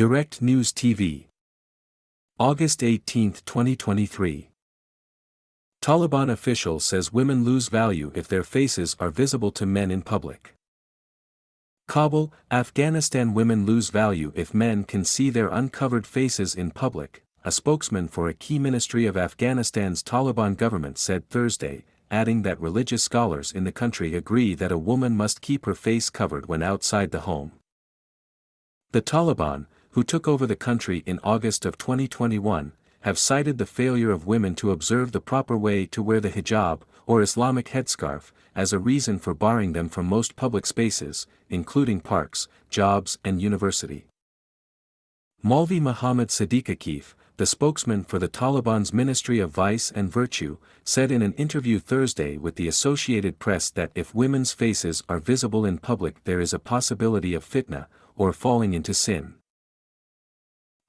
Direct News TV. August 18, 2023. Taliban official says women lose value if their faces are visible to men in public. Kabul, Afghanistan. Women lose value if men can see their uncovered faces in public, a spokesman for a key ministry of Afghanistan's Taliban government said Thursday, adding that religious scholars in the country agree that a woman must keep her face covered when outside the home. The Taliban, who took over the country in August of 2021, have cited the failure of women to observe the proper way to wear the hijab, or Islamic headscarf, as a reason for barring them from most public spaces, including parks, jobs and university. Maulvi Muhammad Sadiq Akif, the spokesman for the Taliban's Ministry of Vice and Virtue, said in an interview Thursday with the Associated Press that if women's faces are visible in public there is a possibility of fitna, or falling into sin.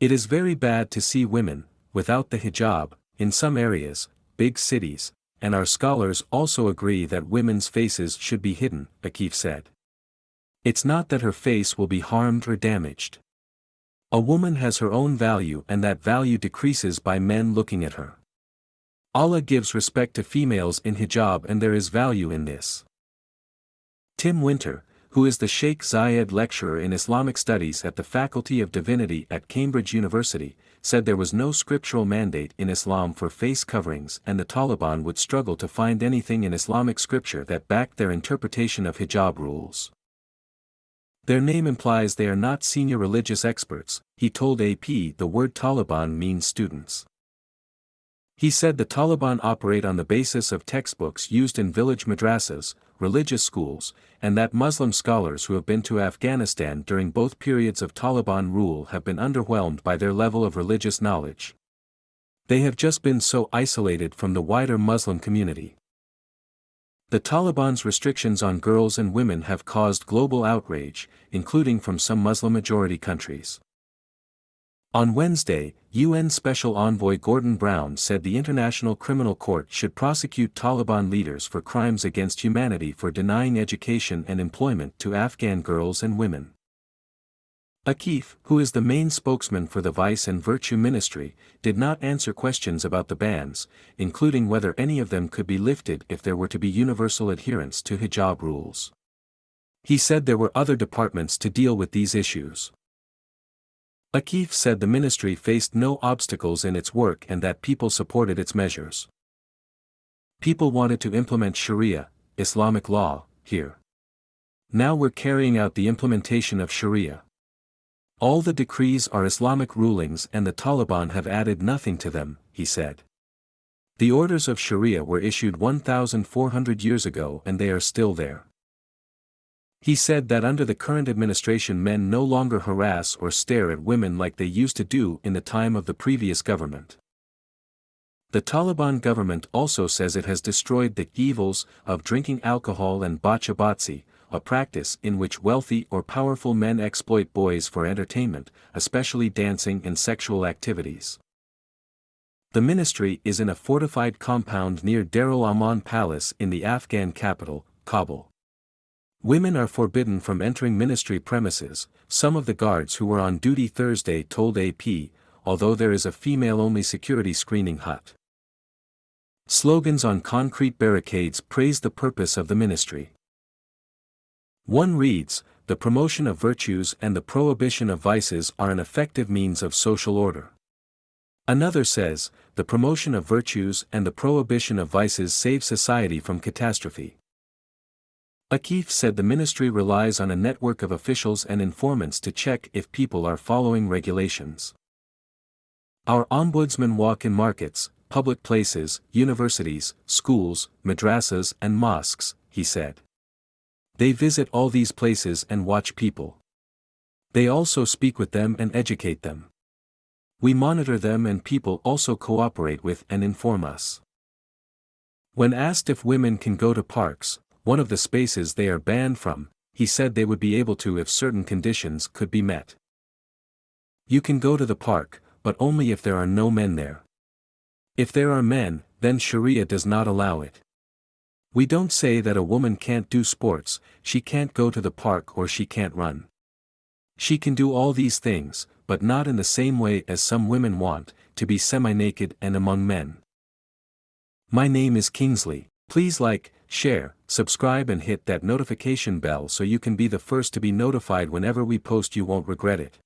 It is very bad to see women, without the hijab, in some areas, big cities, and our scholars also agree that women's faces should be hidden, Akif said. It's not that her face will be harmed or damaged. A woman has her own value and that value decreases by men looking at her. Allah gives respect to females in hijab and there is value in this. Tim Winter, who is the Sheikh Zayed Lecturer in Islamic Studies at the Faculty of Divinity at Cambridge University, said there was no scriptural mandate in Islam for face coverings and the Taliban would struggle to find anything in Islamic scripture that backed their interpretation of hijab rules. Their name implies they are not senior religious experts, he told AP. The word Taliban means students. He said the Taliban operate on the basis of textbooks used in village madrasas, religious schools, and that Muslim scholars who have been to Afghanistan during both periods of Taliban rule have been underwhelmed by their level of religious knowledge. They have just been so isolated from the wider Muslim community. The Taliban's restrictions on girls and women have caused global outrage, including from some Muslim-majority countries. On Wednesday, UN Special Envoy Gordon Brown said the International Criminal Court should prosecute Taliban leaders for crimes against humanity for denying education and employment to Afghan girls and women. Akif, who is the main spokesman for the Vice and Virtue Ministry, did not answer questions about the bans, including whether any of them could be lifted if there were to be universal adherence to hijab rules. He said there were other departments to deal with these issues. Akif said the ministry faced no obstacles in its work and that people supported its measures. People wanted to implement Sharia, Islamic law, here. Now we're carrying out the implementation of Sharia. All the decrees are Islamic rulings and the Taliban have added nothing to them, he said. The orders of Sharia were issued 1,400 years ago and they are still there. He said that under the current administration men no longer harass or stare at women like they used to do in the time of the previous government. The Taliban government also says it has destroyed the evils of drinking alcohol and bacha-batsi, a practice in which wealthy or powerful men exploit boys for entertainment, especially dancing and sexual activities. The ministry is in a fortified compound near Darul Aman Palace in the Afghan capital, Kabul. Women are forbidden from entering ministry premises, some of the guards who were on duty Thursday told AP, although there is a female-only security screening hut. Slogans on concrete barricades praise the purpose of the ministry. One reads, "The promotion of virtues and the prohibition of vices are an effective means of social order." Another says, "The promotion of virtues and the prohibition of vices save society from catastrophe." Akif said the ministry relies on a network of officials and informants to check if people are following regulations. Our ombudsmen walk in markets, public places, universities, schools, madrasas and mosques, he said. They visit all these places and watch people. They also speak with them and educate them. We monitor them and people also cooperate with and inform us. When asked if women can go to parks, one of the spaces they are banned from, he said they would be able to if certain conditions could be met. You can go to the park, but only if there are no men there. If there are men, then Sharia does not allow it. We don't say that a woman can't do sports, she can't go to the park or she can't run. She can do all these things, but not in the same way as some women want, to be semi-naked and among men. My name is Kingsley. Please like, share, subscribe and hit that notification bell so you can be the first to be notified whenever we post. You won't regret it.